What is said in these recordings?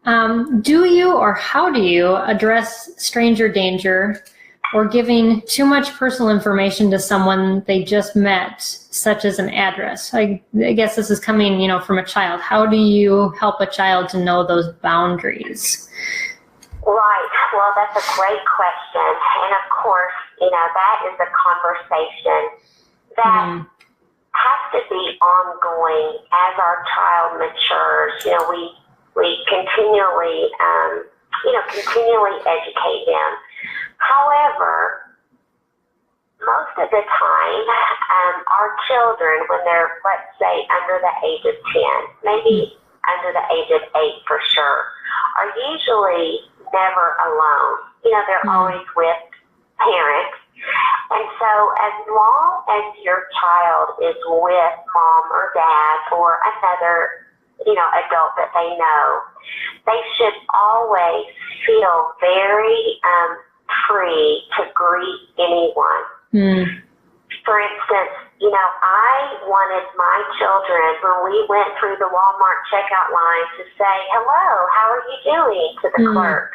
Do you or how do you address stranger danger or giving too much personal information to someone they just met, such as an address? I guess this is coming, from a child. How do you help a child to know those boundaries? Right. Well, that's a great question. And of course, that is a conversation that has to be ongoing as our child matures. We continually, continually educate them. However, most of the time, our children, when they're, let's say, under the age of 10, maybe under the age of 8 for sure, are usually never alone. They're always with parents. And so as long as your child is with mom or dad or another, adult that they know, they should always feel very free to greet anyone. For instance, I wanted my children, when we went through the Walmart checkout line, to say, hello, how are you doing, to the clerk.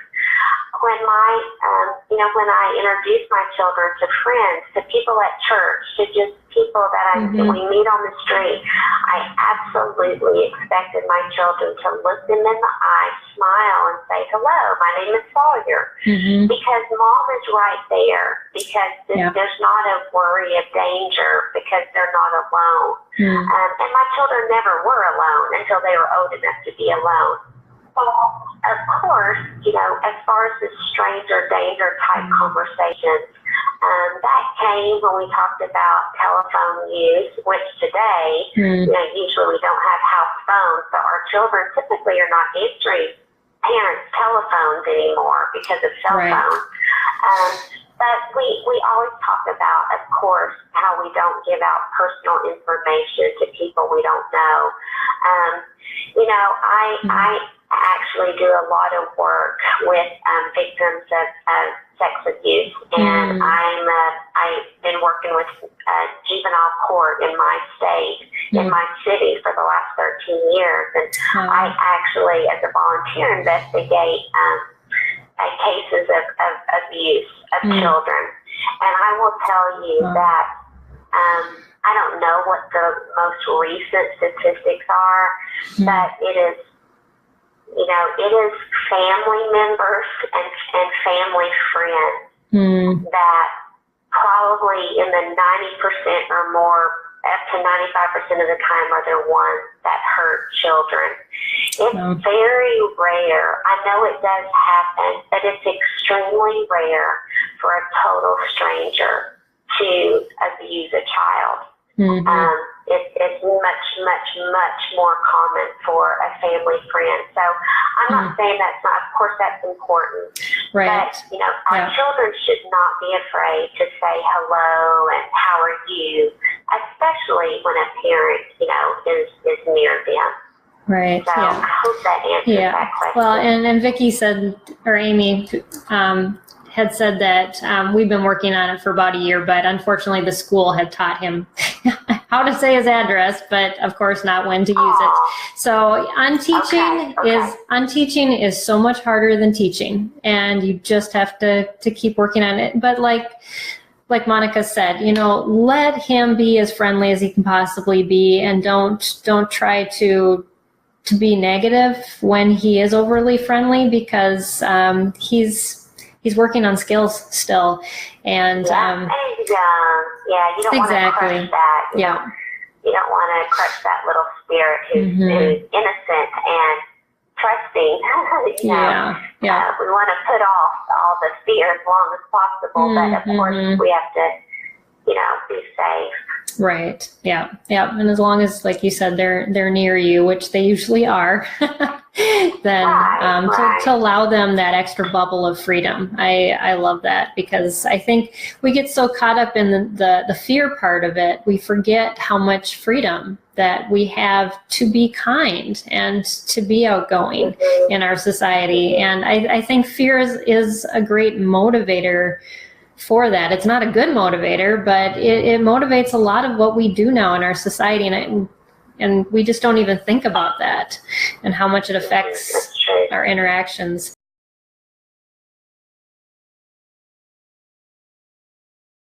When I introduced my children to friends, to people at church, to just people that we meet on the street, I absolutely expected my children to look them in the eye, smile, and say, hello, my name is Sawyer. Because mom is right there, because there's not a worry of danger, because they're not alone. And my children never were alone until they were old enough to be alone. Of course, as far as the stranger danger type conversations, that came when we talked about telephone use, which today, usually we don't have house phones, so our children typically are not answering parents' telephones anymore because of cell phones. But we always talk about, of course, how we don't give out personal information to people we don't know. I actually do a lot of work with victims of sex abuse, and I've been working with juvenile court in my state, in my city, for the last 13 years, and I actually, as a volunteer, investigate cases of abuse of children. And I will tell you that I don't know what the most recent statistics are, but it is family members and family friends that probably in the 90% or more, up to 95% of the time, are the ones that hurt children. It's very rare. I know it does happen, but it's extremely rare for a total stranger to abuse a child. It's much more common for a family friend. So I'm not saying that's not, of course that's important. Right. But, our children should not be afraid to say hello and how are you, especially when a parent, is near them. Right. So I hope that answers that question. Well, and Vicki said, or Amy, had said that we've been working on it for about a year, but unfortunately the school had taught him how to say his address, but of course not when to use it. So unteaching is so much harder than teaching, and you just have to keep working on it. But like Monica said, let him be as friendly as he can possibly be, and don't try to be negative when he is overly friendly, because he's working on skills still, and he's young. You don't want to crush that. You don't want to crush that little spirit who's innocent and trusting. We want to put off all the fear as long as possible, but of course we have to, be safe. Right. Yeah. And as long as, like you said, they're near you, which they usually are, then to allow them that extra bubble of freedom. I love that, because I think we get so caught up in the fear part of it, we forget how much freedom that we have to be kind and to be outgoing in our society. And I think fear is a great motivator for that. It's not a good motivator, but it motivates a lot of what we do now in our society, and we just don't even think about that and how much it affects our interactions.